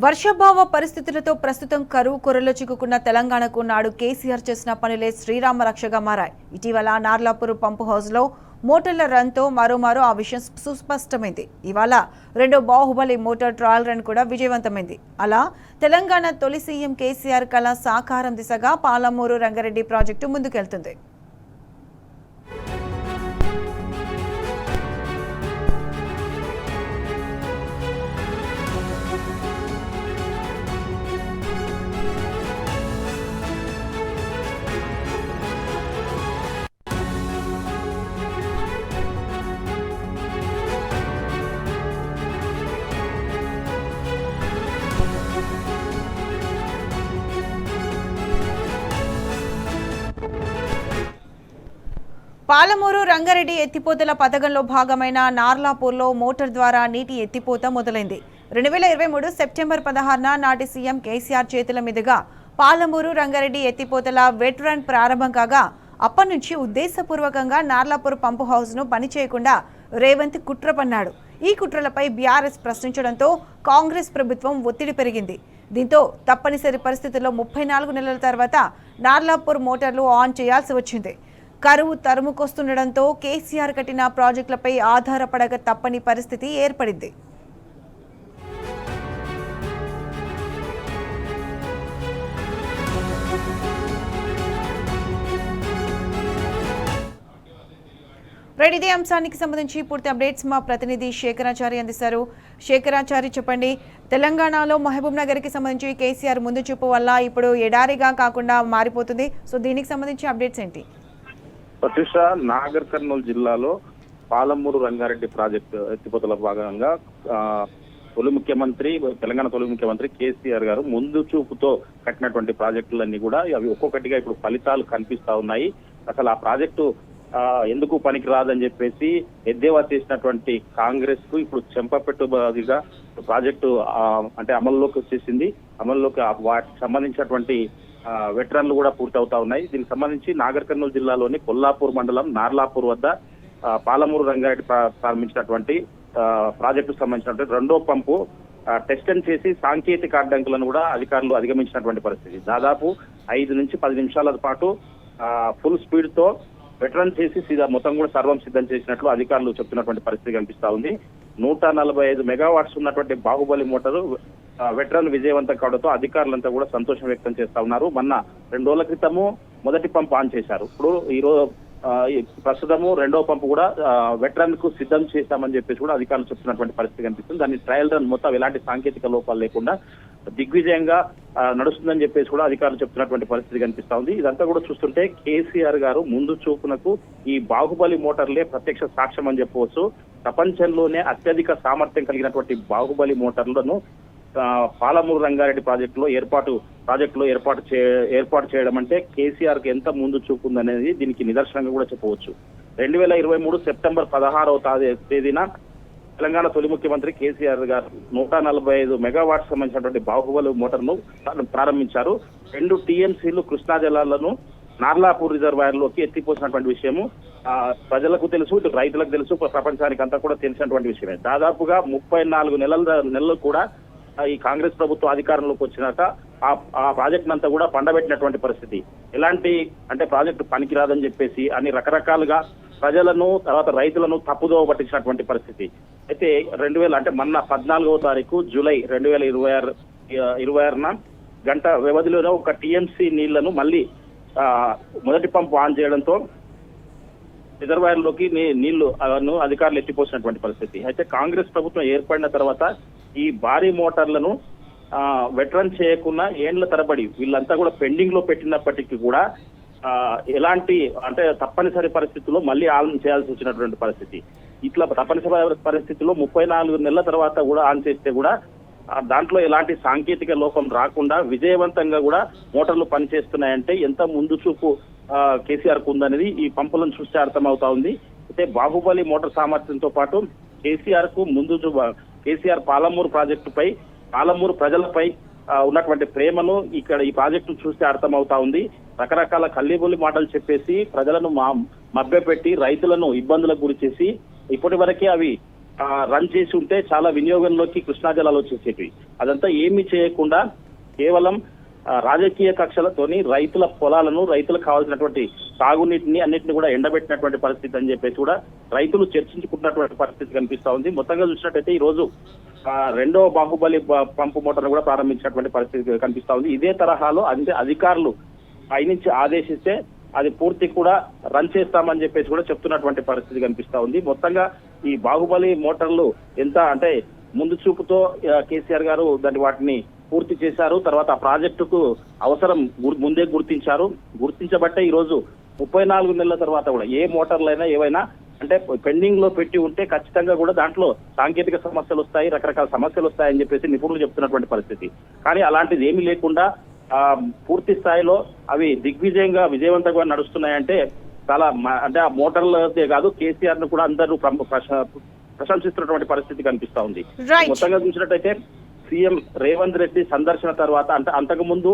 వర్షాభావ పరిస్థితులతో ప్రస్తుతం కరువు కొరలో చిక్కుకున్న తెలంగాణకు నాడు కేసీఆర్ చేసిన పనులే శ్రీరామ రక్షగా మారాయి. ఇటీవల నార్లాపూర్ పంపు హౌస్లో మోటార్ల రన్తో మరోమారు ఆ విషయం సుస్పష్టమైంది. ఇవాళ రెండో బాహుబలి మోటార్ ట్రయల్ రన్ కూడా విజయవంతమైంది. అలా తెలంగాణ తొలి సీఎం కేసీఆర్ కళ సాకారం దిశగా పాలమూరు రంగారెడ్డి ప్రాజెక్టు ముందుకెళ్తుంది. పాలమూరు రంగారెడ్డి ఎత్తిపోతల పథకంలో భాగమైన నార్లాపూర్లో మోటార్ ద్వారా నీటి ఎత్తిపోత మొదలైంది. 2023 సెప్టెంబర్ 16న నాటి సీఎం కేసీఆర్ చేతుల మీదుగా పాలమూరు రంగారెడ్డి ఎత్తిపోతల వెట్ రన్ ప్రారంభం కాగా అప్పటి నుంచి ఉద్దేశపూర్వకంగా నార్లాపూర్ పంపు హౌస్ను పనిచేయకుండా రేవంత్ కుట్ర పన్నాడు. ఈ కుట్రలపై బీఆర్ఎస్ ప్రశ్నించడంతో కాంగ్రెస్ ప్రభుత్వం ఒత్తిడి పెరిగింది. దీంతో తప్పనిసరి పరిస్థితుల్లో 34 నెలల తర్వాత నార్లాపూర్ మోటార్లు ఆన్ చేయాల్సి వచ్చింది. కరువు తరుముకొస్తుండటంతో కేసీఆర్ కట్టిన ప్రాజెక్టులపై ఆధారపడక తప్పని పరిస్థితి ఏర్పడింది. ఇదే అంశానికి సంబంధించి పూర్తి అప్డేట్స్ మా ప్రతినిధి శేఖరాచారి అందిస్తారు. శేఖరాచారి, చెప్పండి, తెలంగాణలో మహబూబ్ నగర్ కి సంబంధించి కేసీఆర్ ముందు చూపు వల్ల ఇప్పుడు ఎడారిగా కాకుండా మారిపోతుంది. సో దీనికి సంబంధించి అప్డేట్స్ ఏంటి? ప్రత్యూష, నాగర్ కర్నూలు జిల్లాలో పాలమూరు రంగారెడ్డి ప్రాజెక్టు ఎత్తిపోతల భాగంగా తెలంగాణ తొలి ముఖ్యమంత్రి కేసీఆర్ గారు ముందు చూపుతో కట్టినటువంటి ప్రాజెక్టులన్నీ కూడా అవి ఒక్కొక్కటిగా ఇప్పుడు ఫలితాలు కనిపిస్తా ఉన్నాయి. అసలు ఆ ప్రాజెక్టు ఎందుకు పనికి రాదని చెప్పేసి ఎద్దేవా చేసినటువంటి కాంగ్రెస్ కు ఇప్పుడు చెంపపెట్టుబడిగా ప్రాజెక్టు అంటే అమల్లోకి వచ్చేసింది. అమల్లోకి వాటికి సంబంధించినటువంటి వెటరన్లు కూడా పూర్తవుతా ఉన్నాయి. దీనికి సంబంధించి నాగర్ కర్నూలు జిల్లాలోని కొల్లాపూర్ మండలం నార్లాపూర్ వద్ద పాలమూరు రంగారెడ్డి ప్రారంభించినటువంటి ప్రాజెక్టుకు సంబంధించినటువంటి రెండో పంపు టెస్ట్ చేసి సాంకేతిక అడ్డంకులను కూడా అధికారులు అధిగమించినటువంటి పరిస్థితి. దాదాపు 5 నుంచి 10 నిమిషాల పాటు ఫుల్ స్పీడ్ తో వెటరన్ చేసి మొత్తం కూడా సర్వం సిద్ధం చేసినట్లు అధికారులు చెప్తున్నటువంటి పరిస్థితి కనిపిస్తా ఉంది. 145 మెగావాట్స్ ఉన్నటువంటి బాహుబలి మోటారు వెటరన్ విజయవంతం కావడంతో అధికారులంతా కూడా సంతోషం వ్యక్తం చేస్తా ఉన్నారు. మొన్న 2 రోజుల క్రితము మొదటి పంపు ఆన్ చేశారు. ఇప్పుడు ప్రస్తుతము రెండో పంపు కూడా వెటరన్ కు సిద్ధం చేశామని చెప్పేసి కూడా అధికారులు చెప్తున్నటువంటి పరిస్థితి కనిపిస్తుంది. దాన్ని ట్రయల్ రన్ మొత్తం ఎలాంటి సాంకేతిక లోపాలు లేకుండా దిగ్విజయంగా నడుస్తుందని చెప్పేసి కూడా అధికారులు చెప్తున్నటువంటి పరిస్థితి కనిపిస్తా ఉంది. ఇదంతా కూడా చూస్తుంటే కేసీఆర్ గారు ముందు చూపునకు ఈ బాహుబలి మోటార్లే ప్రత్యక్ష సాక్ష్యం అని చెప్పవచ్చు. ప్రపంచంలోనే అత్యధిక సామర్థ్యం కలిగినటువంటి బాహుబలి మోటార్లను పాలమూరు రంగారెడ్డి ప్రాజెక్టులో ఏర్పాటు చేయడం అంటే కేసీఆర్ కి ఎంత ముందు చూపు ఉందనేది దీనికి నిదర్శనంగా కూడా చెప్పవచ్చు. 2023 సెప్టెంబర్ 16వ తేదీన తెలంగాణ తొలి ముఖ్యమంత్రి కేసీఆర్ గారు 145 మెగావాట్స్ సంబంధించినటువంటి బాహుబలి మోటార్ను ప్రారంభించారు. 2 టీఎంసీలు కృష్ణా జలాలను నార్లాపూర్ రిజర్వాయర్లోకి ఎత్తిపోసినటువంటి విషయము ప్రజలకు తెలుసు, ఇటు రైతులకు తెలుసు, ప్రపంచానికి అంతా కూడా తెలిసినటువంటి విషయమే. దాదాపుగా 34 నెలలు కూడా ఈ కాంగ్రెస్ ప్రభుత్వం అధికారంలోకి వచ్చినాక ఆ ప్రాజెక్ట్ అంతా కూడా పండబెట్టినటువంటి పరిస్థితి. ఎలాంటి అంటే ప్రాజెక్టు పనికిరాదని చెప్పేసి అని రకరకాలుగా ప్రజలను తర్వాత రైతులను తప్పుదోవ పట్టించినటువంటి పరిస్థితి. అయితే మొన్న 14వ తారీఖు జూలై 2026న గంట వ్యవధిలోనే 1 టీఎంసీ నీళ్లను మళ్ళీ మొదటి పంపు ఆన్ చేయడంతో రిజర్వాయర్ లోకి నీళ్లు అధికారులు ఎత్తిపోసినటువంటి పరిస్థితి. అయితే కాంగ్రెస్ ప్రభుత్వం ఏర్పడిన తర్వాత ఈ భారీ మోటార్లను వెటరన్ చేయకుండా ఏండ్ల తరబడి వీళ్ళంతా కూడా పెండింగ్ లో పెట్టినప్పటికీ కూడా ఎలాంటి అంటే తప్పనిసరి పరిస్థితుల్లో మళ్ళీ ఆన్ చేయాల్సి వచ్చినటువంటి పరిస్థితి. ఇట్లా తప్పనిసరి పరిస్థితుల్లో 34 నెలల తర్వాత కూడా ఆన్ చేస్తే కూడా దాంట్లో ఎలాంటి సాంకేతిక లోపం రాకుండా విజయవంతంగా కూడా మోటార్లు పనిచేస్తున్నాయంటే ఎంత ముందు చూపు కేసీఆర్ కు ఉందనేది ఈ పంపులను చూస్తే అర్థమవుతా ఉంది. అయితే బాహుబలి మోటార్ సామర్థ్యంతో పాటు కేసీఆర్ పాలమూరు ప్రాజెక్టుపై పాలమూరు ప్రజలపై ఉన్నటువంటి ప్రేమను ఇక్కడ ఈ ప్రాజెక్టు చూస్తే అర్థమవుతా ఉంది. రకరకాల కల్లిబొల్లి మాటలు చెప్పేసి ప్రజలను మభ్యపెట్టి రైతులను ఇబ్బందులకు గురి చేసి ఇప్పటి వరకే అవి రన్ చేసి ఉంటే చాలా వినియోగంలోకి కృష్ణా జలాలు వచ్చేసేవి. అదంతా ఏమీ చేయకుండా కేవలం రాజకీయ కక్షలతోని రైతుల పొలాలను, రైతులకు కావాల్సినటువంటి సాగునీటిని అన్నింటిని కూడా ఎండబెట్టినటువంటి పరిస్థితి అని చెప్పేసి కూడా రైతులు చర్చించుకుంటున్నటువంటి పరిస్థితి కనిపిస్తా ఉంది. మొత్తంగా చూసినట్టయితే ఈ రోజు రెండవ బాహుబలి పంపు మోటార్ను కూడా ప్రారంభించినటువంటి పరిస్థితి కనిపిస్తా ఉంది. ఇదే తరహాలో అధికారులు పైనుంచి ఆదేశిస్తే అది పూర్తి కూడా రన్ చేస్తామని చెప్పేసి కూడా చెప్తున్నటువంటి పరిస్థితి కనిపిస్తా ఉంది. మొత్తంగా ఈ బాహుబలి మోటార్లు ఎంత అంటే ముందు చూపుతో కేసీఆర్ గారు వాటిని పూర్తి చేశారు. తర్వాత ఆ ప్రాజెక్టుకు అవసరం ముందే గుర్తించబట్టే ఈ రోజు 34 నెలల తర్వాత కూడా ఏ మోటార్లైనా ఏవైనా అంటే పెండింగ్ లో పెట్టి ఉంటే ఖచ్చితంగా కూడా దాంట్లో సాంకేతిక సమస్యలు వస్తాయి, రకరకాల సమస్యలు వస్తాయని చెప్పేసి నిపుణులు చెప్తున్నటువంటి పరిస్థితి. కానీ అలాంటిది ఏమీ లేకుండా పూర్తి స్థాయిలో అవి విజయవంతంగా నడుస్తున్నాయంటే చాలా అంటే ఆ మోటార్లదే కాదు కేసీఆర్ ను కూడా అందరూ ప్రశంసిస్తున్నటువంటి పరిస్థితి కనిపిస్తా ఉంది. మొత్తంగా చూసినట్టయితే సీఎం రేవంత్ రెడ్డి సందర్శన తర్వాత అంటే అంతకు ముందు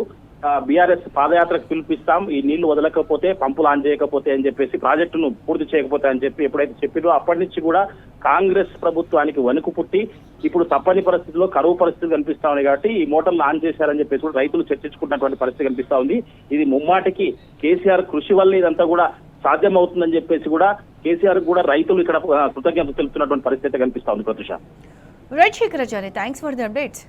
బీఆర్ఎస్ పాదయాత్రకు పిలిపిస్తాం, ఈ నీళ్లు వదలకపోతే పంపులు ఆన్ చేయకపోతే అని చెప్పేసి ప్రాజెక్టును పూర్తి చేయకపోతే అని చెప్పి ఎప్పుడైతే చెప్పిరో అప్పటి నుంచి కూడా కాంగ్రెస్ ప్రభుత్వానికి వణుకు పుట్టి ఇప్పుడు తప్పని పరిస్థితిలో కరువు పరిస్థితి కనిపిస్తా ఉంది. కాబట్టి ఈ మోటార్లు ఆన్ చేశారని చెప్పేసి కూడా రైతులు చర్చించుకున్నటువంటి పరిస్థితి కనిపిస్తా ఉంది. ఇది ముమ్మాటికి కేసీఆర్ కృషి వల్ల ఇదంతా కూడా సాధ్యం అవుతుందని చెప్పేసి కూడా కేసీఆర్ కూడా రైతులు ఇక్కడ కృతజ్ఞతలు తెలుపుతున్నటువంటి పరిస్థితి కనిపిస్తా ఉంది. Pratyusha. Right, Shekharacharyya. Thanks for the updates.